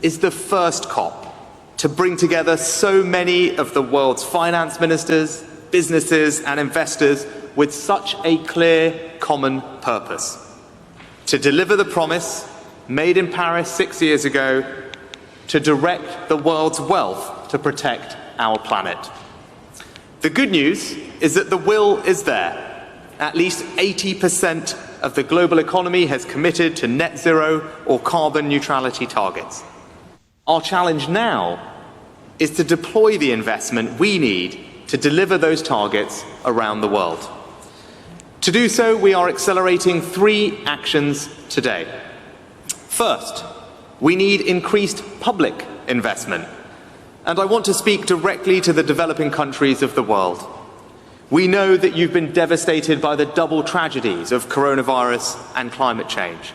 is the first COP to bring together so many of the world's finance ministers, businesses and investors with such a clear common purpose: to deliver the promise made in Paris 6 years ago to direct the world's wealth to protect our planet. The good news is that the will is there. At least 80% of the global economy has committed to net zero or carbon neutrality targets. Our challenge now is to deploy the investment we need to deliver those targets around the world. To do so, we are accelerating 3 actions today. First, we need increased public investment. And I want to speak directly to the developing countries of the world. We know that you've been devastated by the double tragedies of coronavirus and climate change.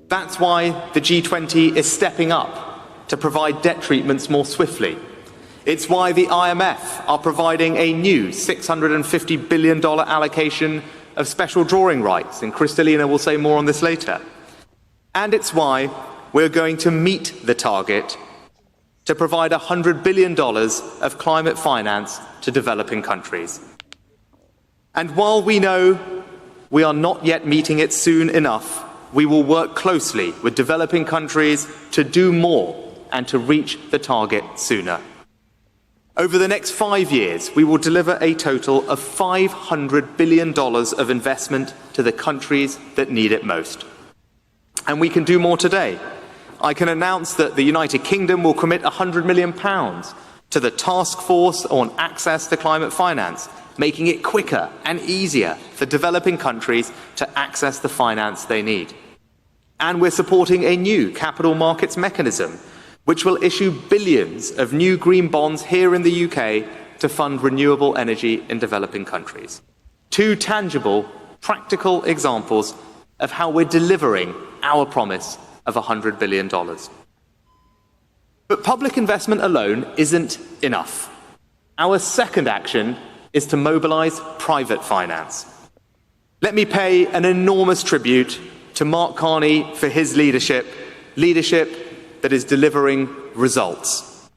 That's why the G20 is stepping up to provide debt treatments more swiftly. It's why the IMF are providing a new $650 billion allocation of special drawing rights, and Kristalina will say more on this later. And it's why we're going to meet the target to provide $100 billion of climate finance to developing countries. And while we know we are not yet meeting it soon enough, we will work closely with developing countries to do more and to reach the target sooner. Over the next 5 years, we will deliver a total of $500 billion of investment to the countries that need it most. And we can do more today. I can announce that the United Kingdom will commit £100 million to the Task Force on Access to Climate Finance, making it quicker and easier for developing countries to access the finance they need. And we're supporting a new capital markets mechanism, which will issue billions of new green bonds here in the UK to fund renewable energy in developing countries. 2 tangible, practical examples of how we're delivering our promise of $100 billion. But public investment alone isn't enough. Our second action is to mobilize private finance. Let me pay an enormous tribute to Mark Carney for his leadership that is delivering results.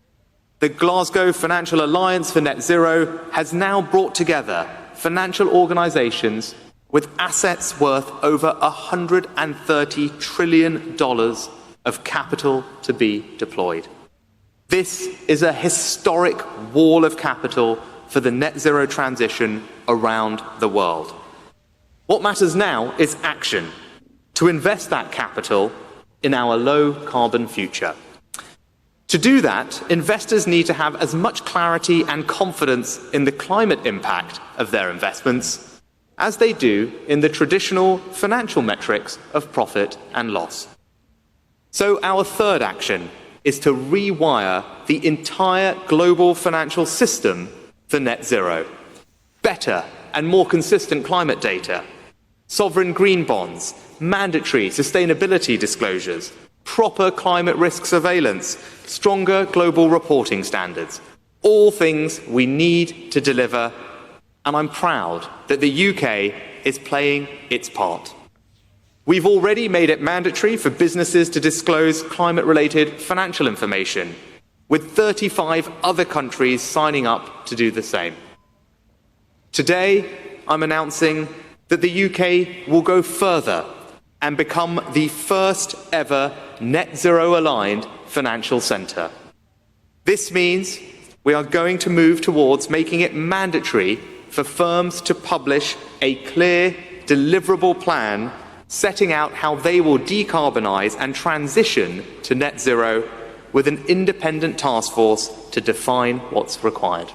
The Glasgow Financial Alliance for Net Zero has now brought together financial organizations with assets worth over $130 trillion of capital to be deployed. This is a historic wall of capital for the net zero transition around the world. What matters now is action, to invest that capital in our low-carbon future. To do that, investors need to have as much clarity and confidence in the climate impact of their investments as they do in the traditional financial metrics of profit and loss. So our third action is to rewire the entire global financial system for net zero. Better and more consistent climate data, sovereign green bonds, mandatory sustainability disclosures, proper climate risk surveillance, stronger global reporting standards. All things we need to deliver, and I'm proud that the UK is playing its part. We've already made it mandatory for businesses to disclose climate-related financial information, with 35 other countries signing up to do the same. Today, I'm announcing that the UK will go further and become the first ever net zero aligned financial centre. This means we are going to move towards making it mandatory for firms to publish a clear, deliverable plan setting out how they will decarbonise and transition to net zero, with an independent task force to define what's required.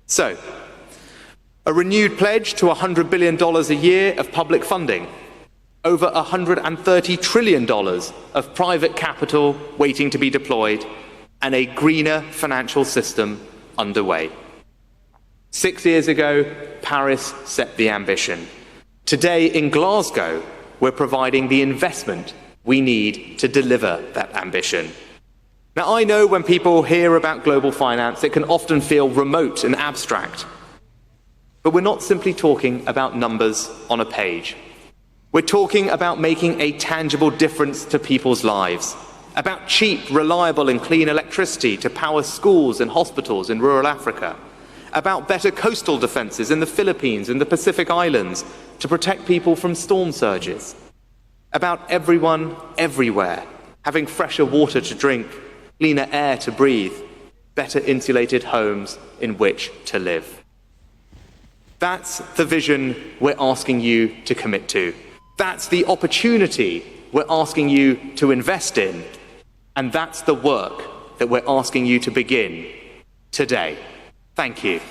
So, a renewed pledge to $100 billion a year of public funding, over $130 trillion of private capital waiting to be deployed, and a greener financial system underway. 6 years ago, Paris set the ambition. Today in Glasgow, we're providing the investment we need to deliver that ambition. Now, I know when people hear about global finance, it can often feel remote and abstract. But we're not simply talking about numbers on a page. We're talking about making a tangible difference to people's lives, about cheap, reliable and clean electricity to power schools and hospitals in rural Africa, about better coastal defences in the Philippines and the Pacific Islands to protect people from storm surges, about everyone, everywhere, having fresher water to drink, cleaner air to breathe, better insulated homes in which to live. That's the vision we're asking you to commit to. That's the opportunity we're asking you to invest in. And that's the work that we're asking you to begin today. Thank you.